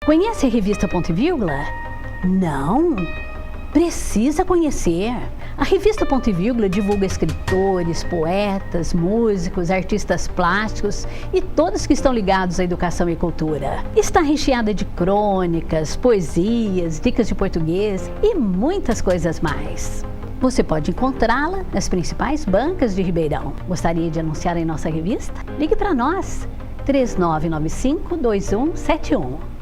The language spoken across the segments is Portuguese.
Conhece a revista Ponto e Vírgula? Não? Precisa conhecer. A revista Ponto e Vírgula divulga escritores, poetas, músicos, artistas plásticos e todos que estão ligados à educação e cultura. Está recheada de crônicas, poesias, dicas de português e muitas coisas mais. Você pode encontrá-la nas principais bancas de Ribeirão. Gostaria de anunciar em nossa revista? Ligue para nós, 3995-2171.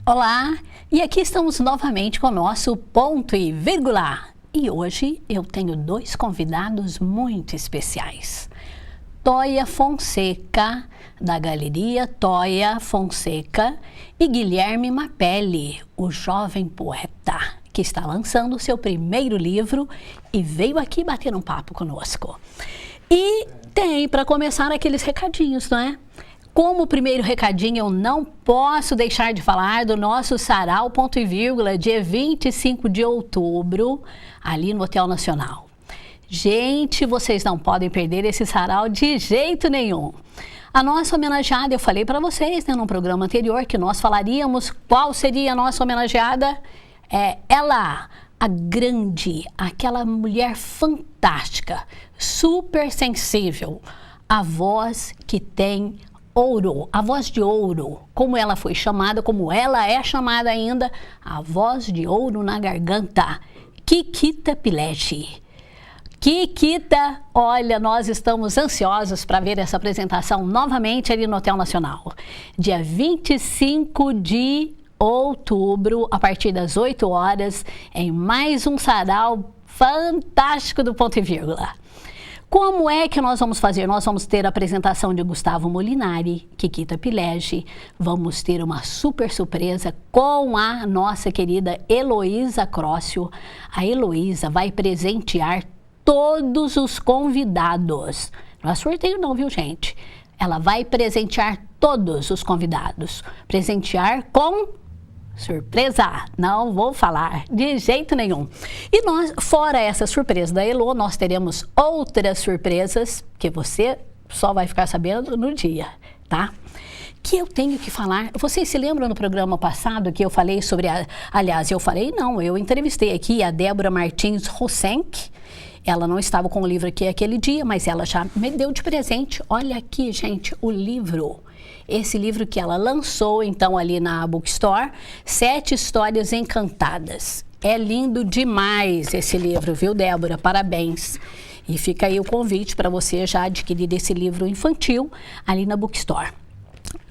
Olá, e aqui estamos novamente com o nosso Ponto e Vírgula. E hoje eu tenho dois convidados muito especiais. Toia Fonseca, da Galeria Toia Fonseca, e Guilherme Mapelli, o jovem poeta, que está lançando o seu primeiro livro e veio aqui bater um papo conosco. E tem, para começar, aqueles recadinhos, não é? Como primeiro recadinho, eu não posso deixar de falar do nosso Sarau Ponto e Vírgula, dia 25 de outubro, ali no Hotel Nacional. Gente, vocês não podem perder esse sarau de jeito nenhum. A nossa homenageada, eu falei para vocês, né, no programa anterior, que nós falaríamos qual seria a nossa homenageada. Ela, a grande, aquela mulher fantástica, super sensível, a voz que tem ouro, a voz de ouro, como ela foi chamada, como ela é chamada ainda, a voz de ouro na garganta, Kikita Pileggi. Kikita, olha, nós estamos ansiosos para ver essa apresentação novamente ali no Hotel Nacional. Dia 25 de outubro, a partir das 8 horas, em mais um sarau fantástico do Ponto e Vírgula. Como é que nós vamos fazer? Nós vamos ter a apresentação de Gustavo Molinari, Kikita Pileggi, vamos ter uma super surpresa com a nossa querida Heloísa Crócio. A Heloísa vai presentear todos os convidados. Não é sorteio não, viu, gente? Ela vai presentear todos os convidados. Presentear com surpresa, não vou falar de jeito nenhum. E nós, fora essa surpresa da Elo, nós teremos outras surpresas que você só vai ficar sabendo no dia, tá? Que eu tenho que falar. Vocês se lembram no programa passado que eu falei sobre eu entrevistei aqui a Débora Martins Rosenck. Ela não estava com o livro aqui aquele dia, mas ela já me deu de presente. Olha aqui, gente, o livro. Esse livro que ela lançou, então, ali na Bookstore, 7 Histórias Encantadas. É lindo demais esse livro, viu, Débora? Parabéns. E fica aí o convite para você já adquirir esse livro infantil ali na Bookstore.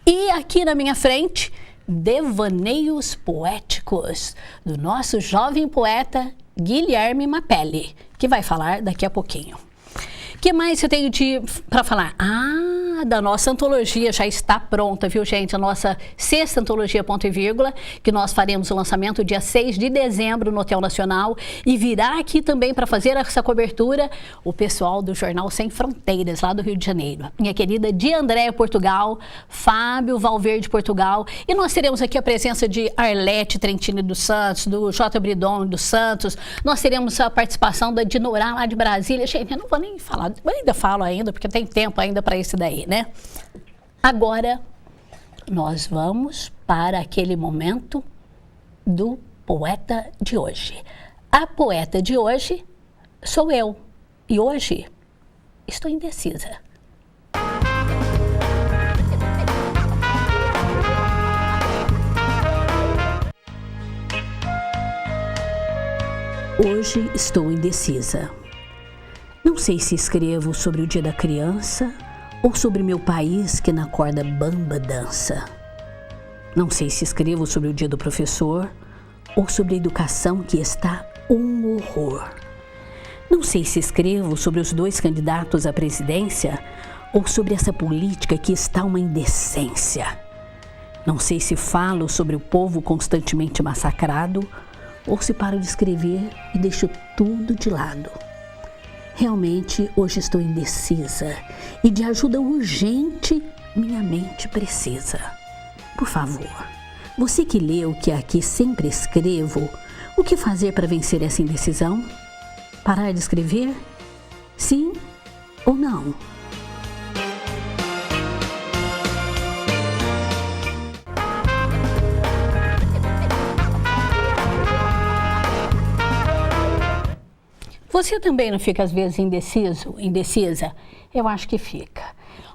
E aqui na minha frente, Devaneios Poéticos, do nosso jovem poeta Guilherme Mapelli, que vai falar daqui a pouquinho. O que mais eu tenho para falar? Da nossa antologia já está pronta, viu, gente? A nossa 6ª antologia Ponto e Vírgula, que nós faremos o lançamento dia 6 de dezembro no Hotel Nacional, e virá aqui também para fazer essa cobertura o pessoal do Jornal Sem Fronteiras, lá do Rio de Janeiro. Minha querida Di Andréa Portugal, Fábio Valverde Portugal, e nós teremos aqui a presença de Arlete Trentini dos Santos, do J. Bridon dos Santos, nós teremos a participação da Dinorá lá de Brasília. Gente, eu não vou nem falar, eu ainda falo ainda, porque tem tempo ainda para esse daí, né? Agora, nós vamos para aquele momento do poeta de hoje. A poeta de hoje sou eu. E hoje estou indecisa. Hoje estou indecisa. Não sei se escrevo sobre o Dia da Criança ou sobre meu país que na corda bamba dança. Não sei se escrevo sobre o Dia do Professor ou sobre a educação que está um horror. Não sei se escrevo sobre os 2 candidatos à presidência ou sobre essa política que está uma indecência. Não sei se falo sobre o povo constantemente massacrado ou se paro de escrever e deixo tudo de lado. Realmente, hoje estou indecisa e de ajuda urgente minha mente precisa. Por favor, você que lê o que aqui sempre escrevo, o que fazer para vencer essa indecisão? Parar de escrever? Sim ou não? Você também não fica às vezes indecisa? Eu acho que fica.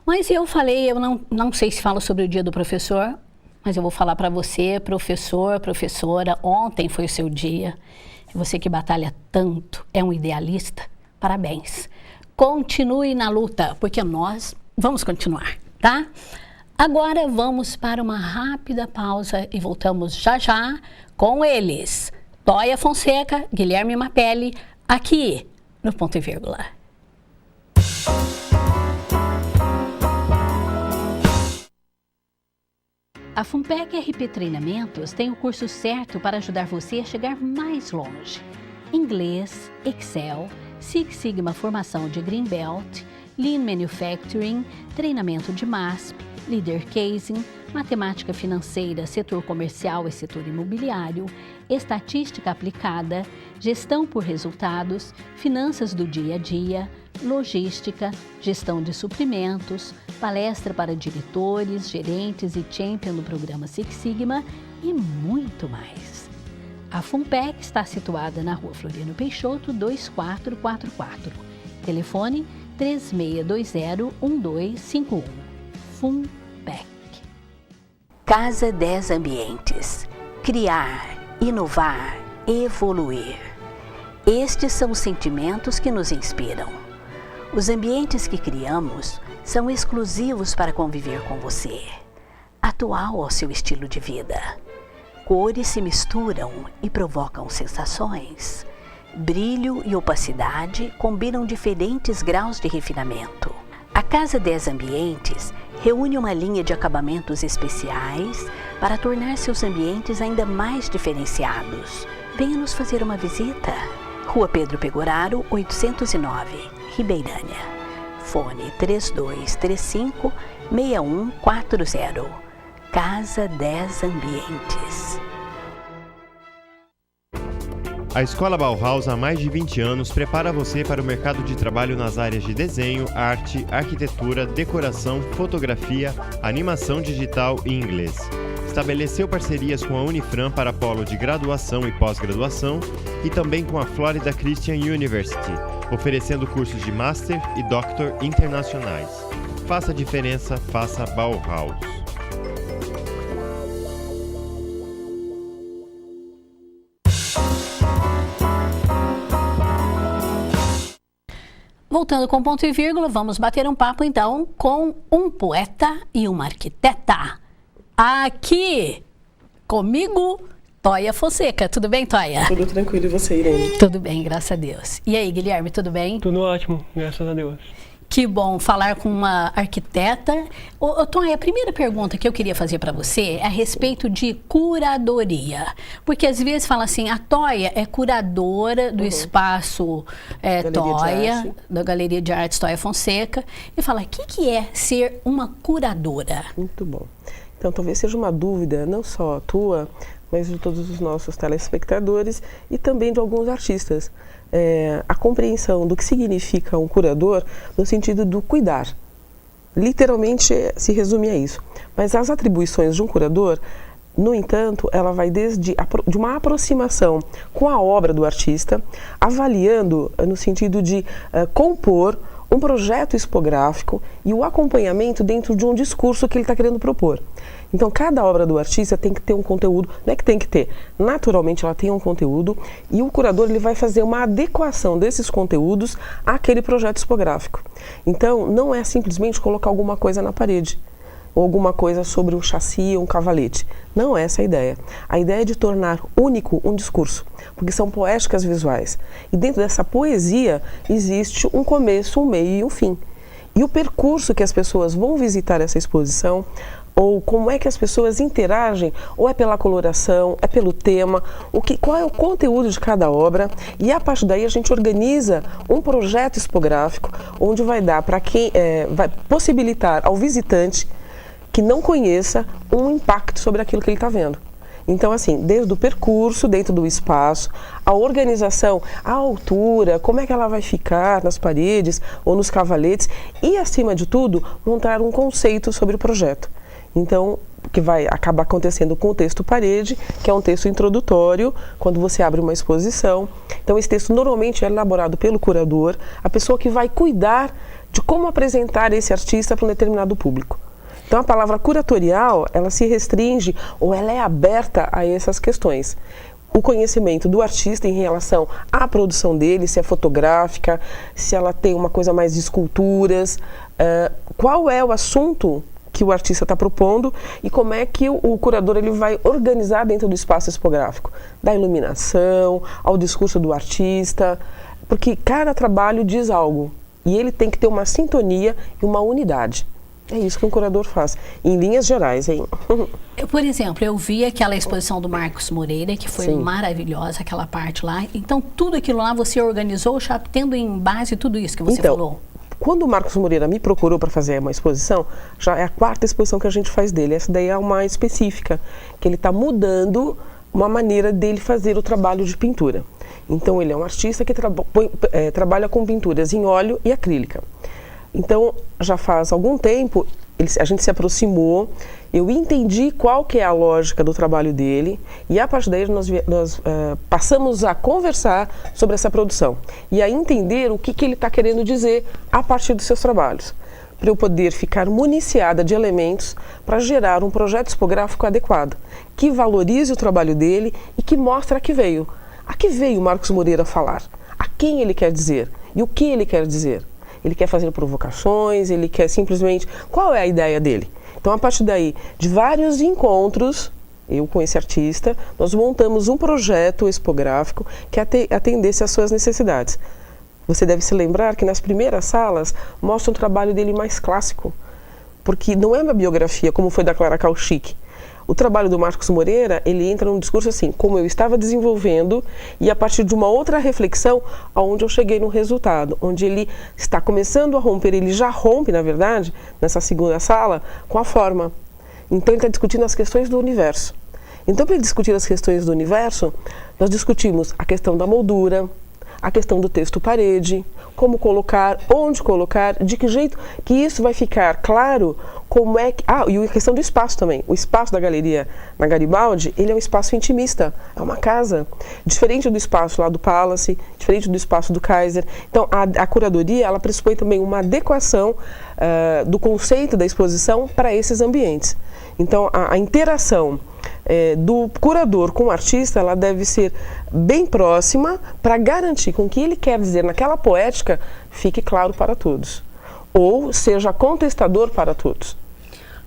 Mas eu falei, eu não sei se falo sobre o dia do professor, mas eu vou falar para você, professor, professora, ontem foi o seu dia. Você que batalha tanto, é um idealista, parabéns. Continue na luta, porque nós vamos continuar, tá? Agora vamos para uma rápida pausa e voltamos já já com eles. Toia Fonseca, Guilherme Mapelli, aqui no Ponto e Vírgula. A FUNPEC RP Treinamentos tem o curso certo para ajudar você a chegar mais longe. Inglês, Excel, Six Sigma Formação de Green Belt, Lean Manufacturing, treinamento de MASP, Leader Casing, matemática financeira, setor comercial e setor imobiliário, estatística aplicada, gestão por resultados, finanças do dia a dia, logística, gestão de suprimentos, palestra para diretores, gerentes e champion do programa Six Sigma e muito mais. A FUNPEC está situada na Rua Floriano Peixoto, 2444. Telefone 3620-1251. FUNPEC. Casa 10 Ambientes. Criar, inovar, evoluir. Estes são os sentimentos que nos inspiram. Os ambientes que criamos são exclusivos para conviver com você, atual ao seu estilo de vida. Cores se misturam e provocam sensações. Brilho e opacidade combinam diferentes graus de refinamento. A Casa 10 Ambientes reúne uma linha de acabamentos especiais para tornar seus ambientes ainda mais diferenciados. Venha nos fazer uma visita. Rua Pedro Pegoraro, 809, Ribeirânia. Fone 3235-6140. Casa 10 Ambientes. A Escola Bauhaus há mais de 20 anos prepara você para o mercado de trabalho nas áreas de desenho, arte, arquitetura, decoração, fotografia, animação digital e inglês. Estabeleceu parcerias com a Unifran para polo de graduação e pós-graduação e também com a Florida Christian University, oferecendo cursos de Master e Doctor internacionais. Faça a diferença, faça Bauhaus. Voltando com ponto e vírgula, vamos bater um papo então com um poeta e uma arquiteta. Aqui comigo, Toia Fonseca. Tudo bem, Toia? Tudo tranquilo, e você, Irene? Tudo bem, graças a Deus. E aí, Guilherme, tudo bem? Tudo ótimo, graças a Deus. Que bom falar com uma arquiteta. Toia, a primeira pergunta que eu queria fazer para você é a respeito de curadoria. Porque às vezes fala assim, a Toia é curadora do espaço Toia, da Galeria de Artes Toia Fonseca. E fala, o que é ser uma curadora? Muito bom. Então, talvez seja uma dúvida, não só tua, mas de todos os nossos telespectadores e também de alguns artistas. A compreensão do que significa um curador no sentido do cuidar. Literalmente se resume a isso. Mas as atribuições de um curador, no entanto, ela vai desde de uma aproximação com a obra do artista, avaliando no sentido de compor um projeto expográfico e o acompanhamento dentro de um discurso que ele está querendo propor. Então, cada obra do artista tem que ter um conteúdo, não é que tem que ter, naturalmente ela tem um conteúdo e o curador ele vai fazer uma adequação desses conteúdos àquele projeto expográfico. Então, não é simplesmente colocar alguma coisa na parede ou alguma coisa sobre um chassi ou um cavalete. Não é essa a ideia. A ideia é de tornar único um discurso, porque são poéticas visuais. E dentro dessa poesia existe um começo, um meio e um fim. E o percurso que as pessoas vão visitar essa exposição, ou como é que as pessoas interagem, ou é pela coloração, é pelo tema, qual é o conteúdo de cada obra, e a partir daí a gente organiza um projeto expográfico onde vai dar para quem vai possibilitar ao visitante que não conheça um impacto sobre aquilo que ele está vendo. Então, assim, desde o percurso dentro do espaço, a organização, a altura, como é que ela vai ficar nas paredes ou nos cavaletes e, acima de tudo, montar um conceito sobre o projeto. Então, que vai acabar acontecendo com o texto parede, que é um texto introdutório, quando você abre uma exposição. Então, esse texto normalmente é elaborado pelo curador, a pessoa que vai cuidar de como apresentar esse artista para um determinado público. Então, a palavra curatorial, ela se restringe ou ela é aberta a essas questões. O conhecimento do artista em relação à produção dele, se é fotográfica, se ela tem uma coisa mais de esculturas, qual é o assunto que o artista está propondo e como é que o curador ele vai organizar dentro do espaço expográfico, da iluminação, ao discurso do artista, porque cada trabalho diz algo e ele tem que ter uma sintonia e uma unidade. É isso que um curador faz, em linhas gerais, hein? Por exemplo, eu vi aquela exposição do Marcos Moreira, que foi Sim. maravilhosa, aquela parte lá. Então, tudo aquilo lá você organizou, já tendo em base tudo isso que você falou? Quando o Marcos Moreira me procurou para fazer uma exposição, já é a 4ª exposição que a gente faz dele. Essa daí é uma específica, que ele está mudando uma maneira dele fazer o trabalho de pintura. Então, ele é um artista que trabalha com pinturas em óleo e acrílica. Então, já faz algum tempo, a gente se aproximou, eu entendi qual que é a lógica do trabalho dele e a partir daí nós passamos a conversar sobre essa produção e a entender o que ele está querendo dizer a partir dos seus trabalhos, para eu poder ficar municiada de elementos para gerar um projeto expográfico adequado, que valorize o trabalho dele e que mostre a que veio. A que veio Marcos Moreira falar? A quem ele quer dizer? E o que ele quer dizer? Ele quer fazer provocações, ele quer simplesmente... Qual é a ideia dele? Então, a partir daí, de vários encontros, eu com esse artista, nós montamos um projeto expográfico que atendesse às suas necessidades. Você deve se lembrar que nas primeiras salas mostra um trabalho dele mais clássico, porque não é uma biografia como foi da Clara Kauschik. O trabalho do Marcos Moreira, ele entra num discurso assim, como eu estava desenvolvendo e a partir de uma outra reflexão, aonde eu cheguei no resultado, onde ele está começando a romper, ele já rompe, na verdade, nessa segunda sala, com a forma. Então ele está discutindo as questões do universo. Então, para discutir as questões do universo, nós discutimos a questão da moldura, a questão do texto parede, como colocar, onde colocar, de que jeito que isso vai ficar claro, como é que... e a questão do espaço também. O espaço da galeria na Garibaldi, ele é um espaço intimista, é uma casa. Diferente do espaço lá do Palace, diferente do espaço do Kaiser. Então, a curadoria, ela pressupõe também uma adequação do conceito da exposição para esses ambientes. Então, a interação do curador com o artista, ela deve ser bem próxima para garantir com o que ele quer dizer naquela poética fique claro para todos. Ou seja contestador para todos.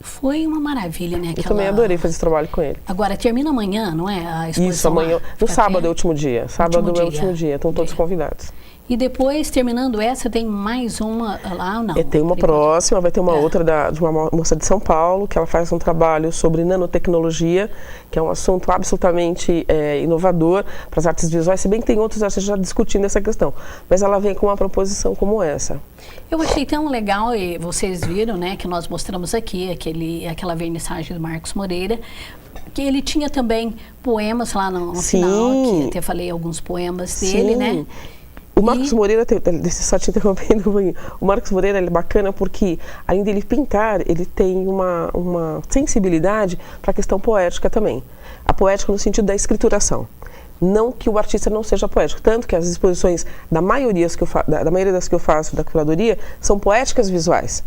Foi uma maravilha, né? Eu também adorei fazer esse trabalho com ele. Agora, termina amanhã, não é? A exposição. Isso, amanhã. No sábado é o último dia. Sábado é o último dia. Estão todos convidados. E depois, terminando essa, tem mais uma lá ou não? Tem uma próxima, vai ter uma outra de uma moça de São Paulo, que ela faz um trabalho sobre nanotecnologia, que é um assunto absolutamente inovador para as artes visuais, se bem que tem outros artistas já discutindo essa questão. Mas ela vem com uma proposição como essa. Eu achei tão legal, e vocês viram, né, que nós mostramos aqui, aquela vernissagem do Marcos Moreira, que ele tinha também poemas lá no final, que até falei alguns poemas dele, né? O Marcos Moreira, só te interrompendo um pouquinho, o Marcos Moreira ele é bacana porque, além dele pintar, ele tem uma sensibilidade para a questão poética também. A poética no sentido da escrituração. Não que o artista não seja poético, tanto que as exposições, da maioria das que eu faço da curadoria, são poéticas visuais.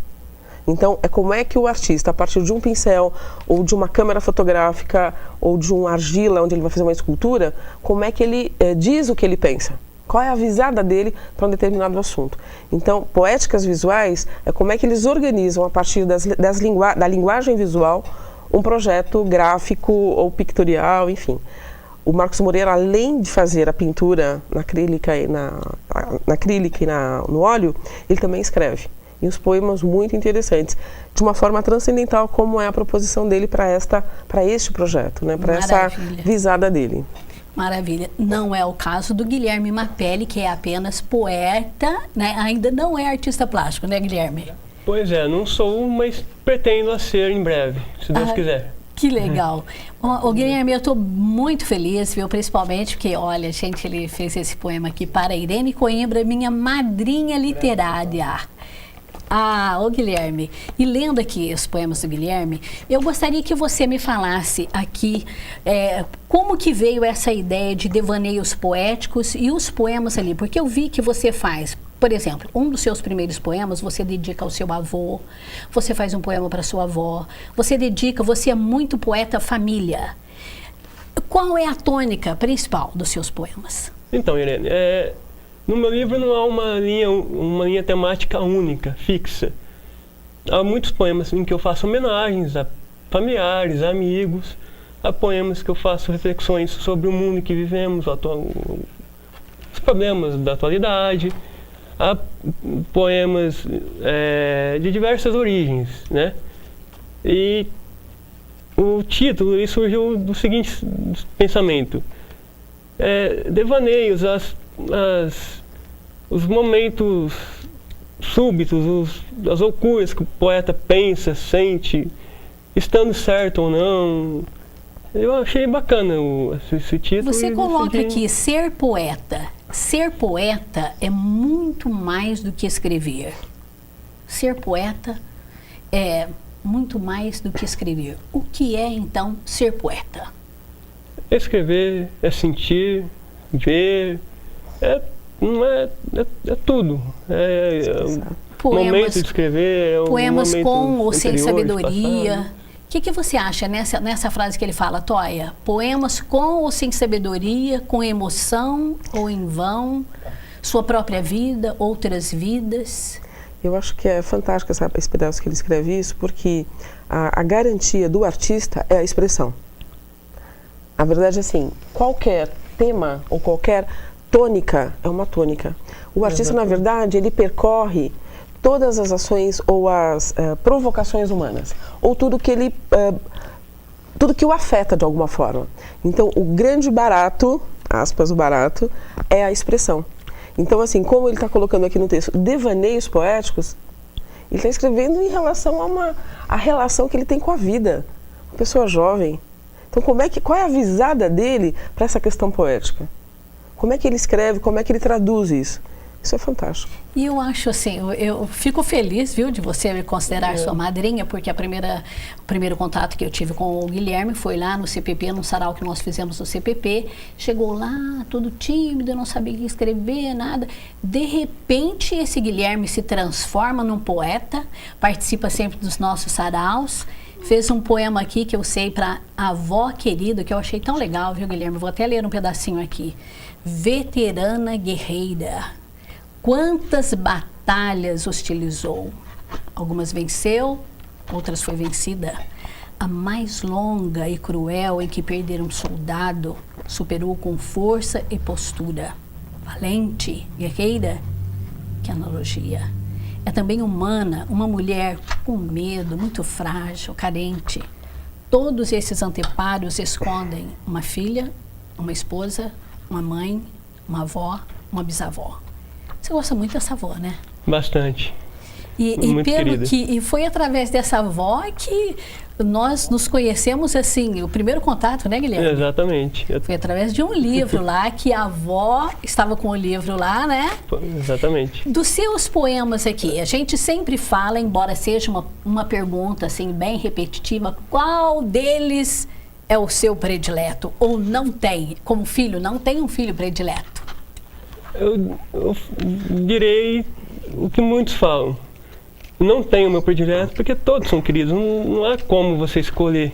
Então, é como é que o artista, a partir de um pincel, ou de uma câmera fotográfica, ou de um argila, onde ele vai fazer uma escultura, como é que ele diz o que ele pensa. Qual é a visada dele para um determinado assunto. Então, poéticas visuais é como é que eles organizam, a partir da linguagem visual, um projeto gráfico ou pictorial, enfim. O Marcos Moreira, além de fazer a pintura na acrílica e no óleo, ele também escreve. e os poemas muito interessantes, de uma forma transcendental, como é a proposição dele para este projeto, né? Para essa visada dele. Maravilha. Não é o caso do Guilherme Mapelli, que é apenas poeta, né? Ainda não é artista plástico, né, Guilherme? Pois é, não sou, mas pretendo a ser em breve, se Deus quiser. Que legal. Ô, Guilherme, eu estou muito feliz, viu? Principalmente porque, olha, gente, ele fez esse poema aqui para Irene Coimbra, minha madrinha literária. Ô Guilherme, e lendo aqui os poemas do Guilherme, eu gostaria que você me falasse aqui como que veio essa ideia de devaneios poéticos e os poemas ali, porque eu vi que você faz, por exemplo, um dos seus primeiros poemas você dedica ao seu avô, você faz um poema para sua avó, você é muito poeta família. Qual é a tônica principal dos seus poemas? Então, Irene, no meu livro não há uma linha temática única, fixa. Há muitos poemas em que eu faço homenagens a familiares, a amigos. Há poemas que eu faço reflexões sobre o mundo que vivemos, os problemas da atualidade. Há poemas de diversas origens, né? E o título ele surgiu do seguinte pensamento. Devaneios, os momentos súbitos, as loucuras que o poeta pensa, sente, estando certo ou não. Eu achei bacana esse título. Você coloca aqui, ser poeta. Ser poeta é muito mais do que escrever. Ser poeta é muito mais do que escrever. O que é, então, ser poeta? Escrever, sentir, ver, é tudo. Momento de escrever, poemas com ou sem sabedoria. Passados. O que você acha nessa frase que ele fala, Toia? Poemas com ou sem sabedoria, com emoção ou em vão, sua própria vida, outras vidas? Eu acho que é fantástico esse pedaço que ele escreve isso, porque a garantia do artista é a expressão. A verdade é assim, qualquer tema ou qualquer tônica é uma tônica. O artista, na verdade, ele percorre todas as ações ou as provocações humanas, ou tudo que o afeta de alguma forma. Então, o grande barato, aspas, o barato, é a expressão. Então, assim, como ele está colocando aqui no texto, devaneios poéticos, ele está escrevendo em relação a relação que ele tem com a vida, uma pessoa jovem. Então, qual é a visada dele para essa questão poética? Como é que ele escreve, como é que ele traduz isso? Isso é fantástico. E eu acho assim, eu fico feliz, viu, de você me considerar sua madrinha, porque o primeiro contato que eu tive com o Guilherme foi lá no CPP, num sarau que nós fizemos no CPP. Chegou lá, todo tímido, não sabia o que escrever, nada. De repente, esse Guilherme se transforma num poeta, participa sempre dos nossos saraus. Fez um poema aqui que eu sei para a avó querida, que eu achei tão legal, viu, Guilherme? Vou até ler um pedacinho aqui. Veterana guerreira, quantas batalhas hostilizou. Algumas venceu, outras foi vencida. A mais longa e cruel em que perder um soldado, superou com força e postura. Valente, guerreira, que analogia. É também humana, uma mulher com medo, muito frágil, carente. Todos esses anteparos escondem uma filha, uma esposa, uma mãe, uma avó, uma bisavó. Você gosta muito dessa avó, né? Bastante. E foi através dessa avó que nós nos conhecemos, assim, o primeiro contato, né, Guilherme? Exatamente. Foi através de um livro lá, que a avó estava com o livro lá, né? Exatamente. Dos seus poemas aqui, a gente sempre fala, embora seja uma pergunta, assim, bem repetitiva, qual deles é o seu predileto? Ou não tem? Como filho, não tem um filho predileto? Eu direi o que muitos falam. Não tenho meu predileto porque todos são queridos. Não há como você escolher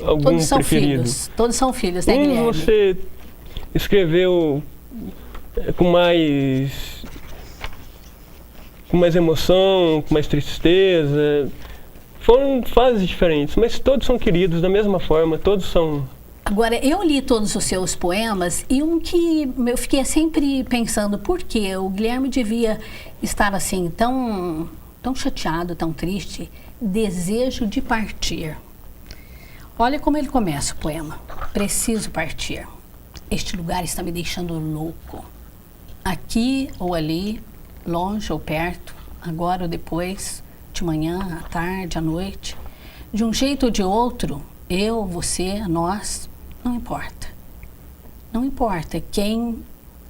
algum todos são preferido. Filhos. Todos são filhos, né, Guilherme? Você escreveu com mais emoção, com mais tristeza. Foram fases diferentes, mas todos são queridos da mesma forma, todos são... Agora, eu li todos os seus poemas e um que eu fiquei sempre pensando, por quê? O Guilherme devia estar assim, tão tão chateado, tão triste, desejo de partir. Olha como ele começa o poema. Preciso partir. Este lugar está me deixando louco. Aqui ou ali, longe ou perto, agora ou depois, de manhã, à tarde, à noite. De um jeito ou de outro, eu, você, nós, não importa. Não importa quem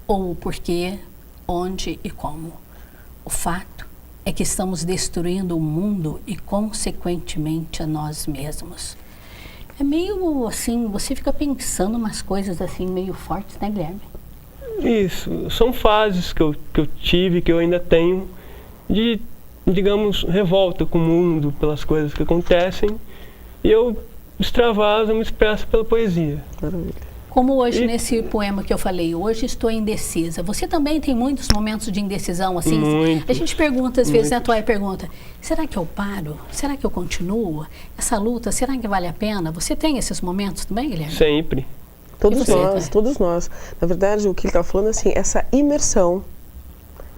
ou o porquê, onde e como. O fato é que estamos destruindo o mundo e, consequentemente, a nós mesmos. É meio assim, você fica pensando umas coisas assim meio fortes, né, Guilherme? Isso, são fases que eu tive, que eu ainda tenho, de, digamos, revolta com o mundo pelas coisas que acontecem, e eu extravaso, me expresso pela poesia. Como hoje, nesse poema que eu falei, hoje estou indecisa. Você também tem muitos momentos de indecisão, assim? Muitos, a gente pergunta, às vezes, né, a Toia pergunta, será que eu paro? Será que eu continuo? Essa luta, será que vale a pena? Você tem esses momentos também, Guilherme? Sempre. Todos nós. Na verdade, o que ele está falando, assim, essa imersão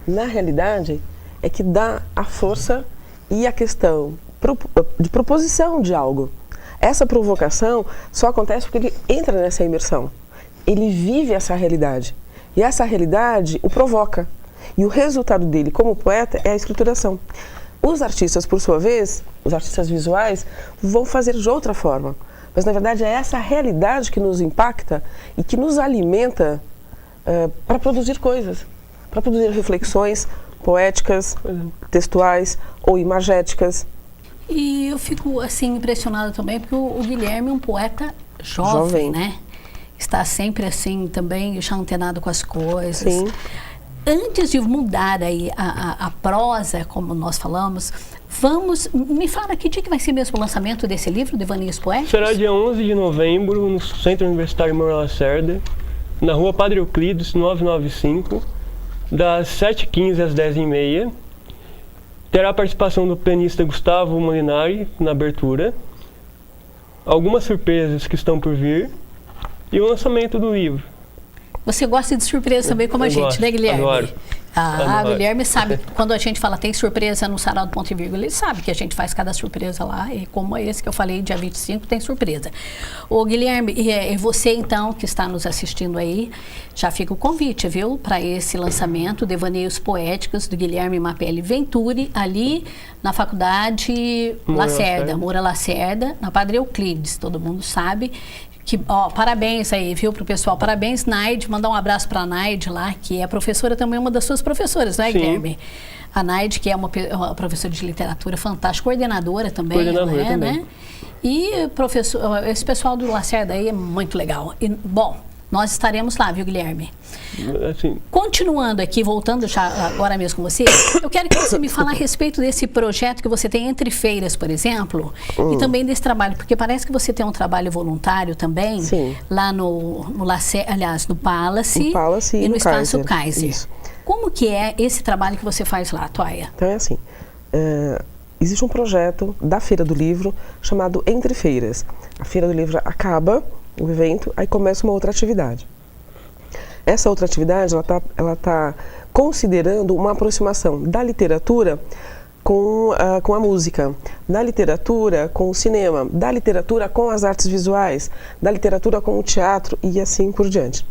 na realidade é que dá a força e a questão de proposição de algo. Essa provocação só acontece porque ele entra nessa imersão. Ele vive essa realidade. E essa realidade o provoca. E o resultado dele como poeta é a escrituração. Os artistas, por sua vez, os artistas visuais, vão fazer de outra forma. Mas, na verdade, é essa realidade que nos impacta e que nos alimenta para produzir coisas, para produzir reflexões poéticas, textuais ou imagéticas. E eu fico, assim, impressionada também, porque o Guilherme é um poeta jovem, né? Está sempre, assim, também já antenado com as coisas. Sim. Antes de mudar aí a prosa, como nós falamos, me fala que dia que vai ser mesmo o lançamento desse livro, Devaneios Poéticos? Será dia 11 de novembro, no Centro Universitário Manuel Lacerda, na rua Padre Euclides, 995, das 7h15 às 10h30. Terá a participação do pianista Gustavo Molinari na abertura, algumas surpresas que estão por vir e o lançamento do livro. Você gosta de surpresa também como a gente, né, Guilherme? Adoro. O Guilherme sabe, quando a gente fala tem surpresa no Sarau do Ponto e Vírgula, ele sabe que a gente faz cada surpresa lá, e como esse que eu falei, dia 25, tem surpresa. Ô Guilherme, e você então, que está nos assistindo aí, já fica o convite, viu, para esse lançamento, Devaneios Poéticos, do Guilherme Mapelli Venturi, ali na Faculdade Lacerda, Moura Lacerda, na Padre Euclides, todo mundo sabe. Que, parabéns aí, viu, pro pessoal. Parabéns, Naide. Mandar um abraço para a Naide lá, que é professora também, uma das suas professoras, né, Guilherme? A Naide, que é uma professora de literatura fantástica, coordenadora também. Coordenadora também. Né? E esse pessoal do Lacerda aí é muito legal. E, bom, nós estaremos lá, viu, Guilherme? Assim. Continuando aqui, voltando já agora mesmo com você, eu quero que você me fale a respeito desse projeto que você tem entre feiras, por exemplo, e também desse trabalho, porque parece que você tem um trabalho voluntário também, lá no Palace e no Espaço Kaiser. Isso. Como que é esse trabalho que você faz lá, Toia? Então é assim, existe um projeto da Feira do Livro chamado Entre Feiras. A Feira do Livro acaba o evento, aí começa uma outra atividade. Essa outra atividade, ela tá considerando uma aproximação da literatura com a música, da literatura com o cinema, da literatura com as artes visuais, da literatura com o teatro e assim por diante.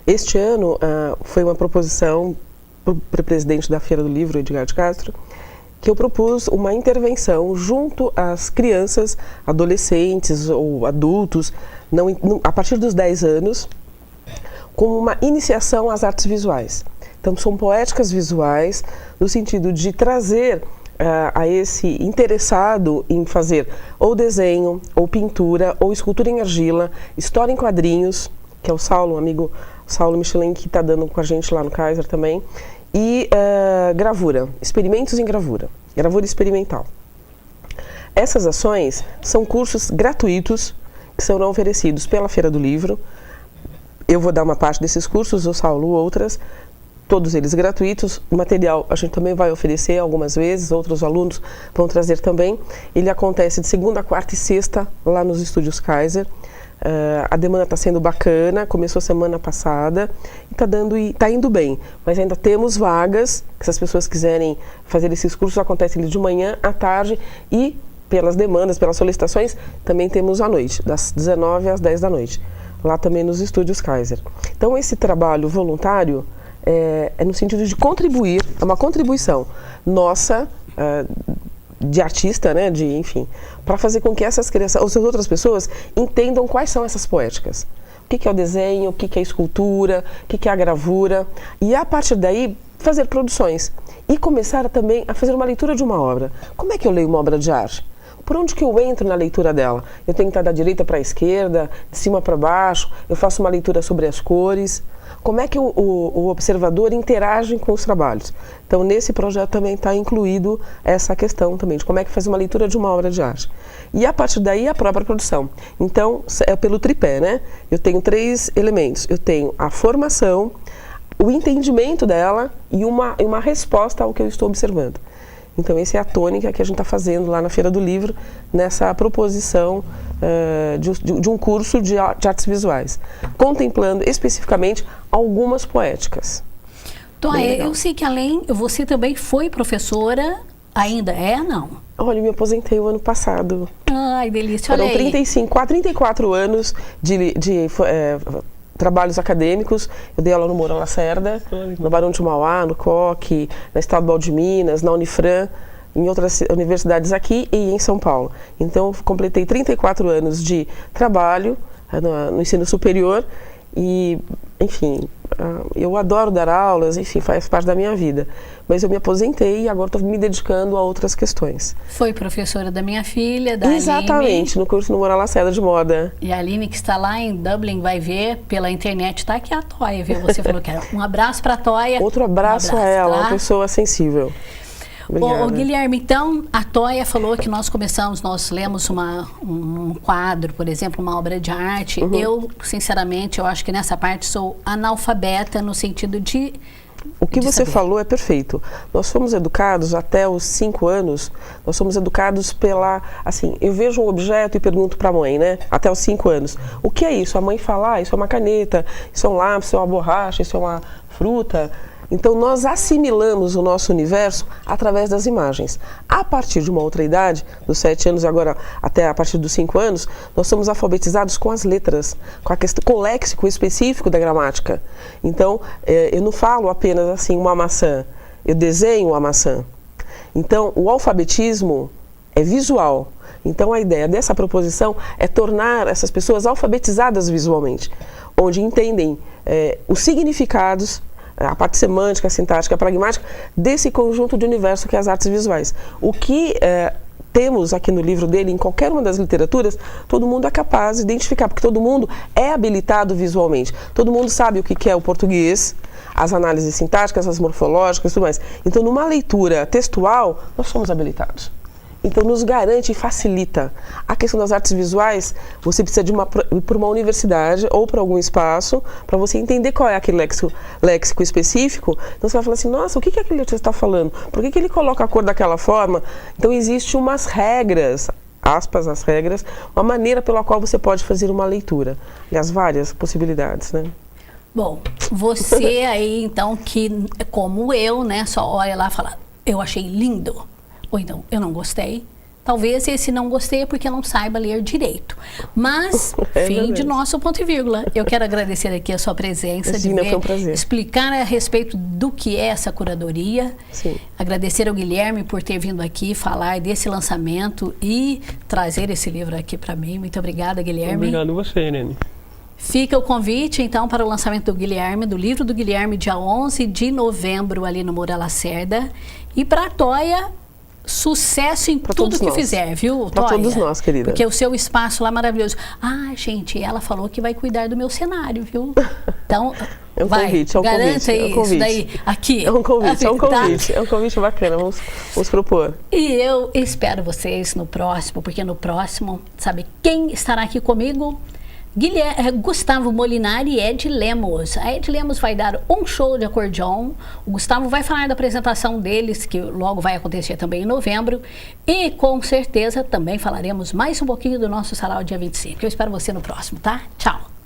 Este ano foi uma proposição para o presidente da Feira do Livro, Edgar de Castro, que eu propus uma intervenção junto às crianças, adolescentes ou adultos, a partir dos 10 anos, como uma iniciação às artes visuais. Então, são poéticas visuais, no sentido de trazer a esse interessado em fazer ou desenho, ou pintura, ou escultura em argila, história em quadrinhos, que é o Saulo, um amigo Saulo Michelin, que está dando com a gente lá no Kaiser também, e gravura, experimentos em gravura experimental. Essas ações são cursos gratuitos que serão oferecidos pela Feira do Livro. Eu vou dar uma parte desses cursos, o Saulo outras, todos eles gratuitos. O material a gente também vai oferecer algumas vezes, outros alunos vão trazer também. Ele acontece de segunda, quarta e sexta lá nos estúdios Kaiser. A demanda está sendo bacana, começou semana passada e está indo bem. Mas ainda temos vagas, que se as pessoas quiserem fazer esses cursos, acontecem de manhã, à tarde e pelas demandas, pelas solicitações, também temos à noite, das 19 às 10 da noite. Lá também nos estúdios Kaiser. Então esse trabalho voluntário é no sentido de contribuir, é uma contribuição nossa, de artista, né, enfim, para fazer com que essas crianças, ou as outras pessoas, entendam quais são essas poéticas. O que é o desenho, o que é a escultura, o que é a gravura, e a partir daí fazer produções. E começar também a fazer uma leitura de uma obra. Como é que eu leio uma obra de arte? Por onde que eu entro na leitura dela? Eu tenho que estar da direita para a esquerda, de cima para baixo, eu faço uma leitura sobre as cores. Como é que o observador interage com os trabalhos? Então, nesse projeto também está incluído essa questão também, de como é que faz uma leitura de uma obra de arte. E, a partir daí, a própria produção. Então, é pelo tripé, né? Eu tenho 3 elementos. Eu tenho a formação, o entendimento dela e uma resposta ao que eu estou observando. Então, essa é a tônica que a gente está fazendo lá na Feira do Livro, nessa proposição de um curso de artes visuais, contemplando especificamente algumas poéticas. Toia, eu sei que você também foi professora, ainda não? Olha, eu me aposentei o ano passado. Ai, delícia, olha aí. Foram 34 anos de trabalhos acadêmicos. Eu dei aula no Mourão Lacerda, no Barão de Mauá, no COC, na Estadual de Minas, na Unifran, em outras universidades aqui e em São Paulo. Então, completei 34 anos de trabalho no ensino superior e, enfim, eu adoro dar aulas, enfim, faz parte da minha vida. Mas eu me aposentei e agora estou me dedicando a outras questões. Foi professora da minha filha, da Exatamente, Aline. No curso no Mourão Lacerda de Moda. E a Aline, que está lá em Dublin, vai ver pela internet, tá aqui a Toia, viu? Você falou que era um abraço para a Toia. Outro abraço a ela, tá? Uma pessoa sensível. Ô, Guilherme, então, a Toia falou que nós lemos um quadro, por exemplo, uma obra de arte. Eu, sinceramente, eu acho que nessa parte sou analfabeta no sentido de... O que você falou é perfeito. Nós fomos educados até os 5 anos, nós somos educados assim, eu vejo um objeto e pergunto para a mãe, né? Até os 5 anos. O que é isso? A mãe fala, isso é uma caneta, isso é um lápis, isso é uma borracha, isso é uma fruta. Então, nós assimilamos o nosso universo através das imagens. A partir de uma outra idade, dos 7 anos e agora até a partir dos 5 anos, nós somos alfabetizados com as letras, com o léxico específico da gramática. Então, eu não falo apenas assim, uma maçã, eu desenho a maçã. Então, o alfabetismo é visual. Então, a ideia dessa proposição é tornar essas pessoas alfabetizadas visualmente, onde entendem os significados, a parte semântica, sintática, pragmática, desse conjunto de universo que é as artes visuais. O que temos aqui no livro dele, em qualquer uma das literaturas, todo mundo é capaz de identificar, porque todo mundo é habilitado visualmente. Todo mundo sabe o que é o português, as análises sintáticas, as morfológicas e tudo mais. Então, numa leitura textual, nós somos habilitados. Então, nos garante e facilita. A questão das artes visuais, você precisa ir para uma universidade ou para algum espaço para você entender qual é aquele léxico específico. Então, você vai falar assim, nossa, o que aquele artista está falando? Por que ele coloca a cor daquela forma? Então, existe umas regras, aspas, as regras, uma maneira pela qual você pode fazer uma leitura. Aliás, várias possibilidades, né? Bom, você aí, então, que como eu, né, só olha lá e fala, eu achei lindo. Ou então, eu não gostei. Talvez esse não gostei é porque não saiba ler direito. Mas, fim de nosso ponto e vírgula. Eu quero agradecer aqui a sua presença, explicar a respeito do que é essa curadoria. Sim. Agradecer ao Guilherme por ter vindo aqui falar desse lançamento e trazer esse livro aqui para mim. Muito obrigada, Guilherme. Obrigado a você, Irene. Fica o convite, então, para o lançamento do Guilherme, do livro do Guilherme, dia 11 de novembro, ali no Mourão Lacerda. E para a Toia, sucesso em tudo que fizer, viu, Toia? Para todos nós, querida. Porque o seu espaço lá é maravilhoso. Ah, gente, ela falou que vai cuidar do meu cenário, viu? Então, é um convite, é um garanta isso daí aqui. É um convite, assim, é um convite. Tá? É um convite bacana, vamos propor. E eu espero vocês no próximo, porque no próximo, sabe quem estará aqui comigo? Gustavo Molinari e Ed Lemos. A Ed Lemos vai dar um show de acordeon. O Gustavo vai falar da apresentação deles, que logo vai acontecer também em novembro. E com certeza também falaremos mais um pouquinho do nosso sarau dia 25. Eu espero você no próximo, tá? Tchau!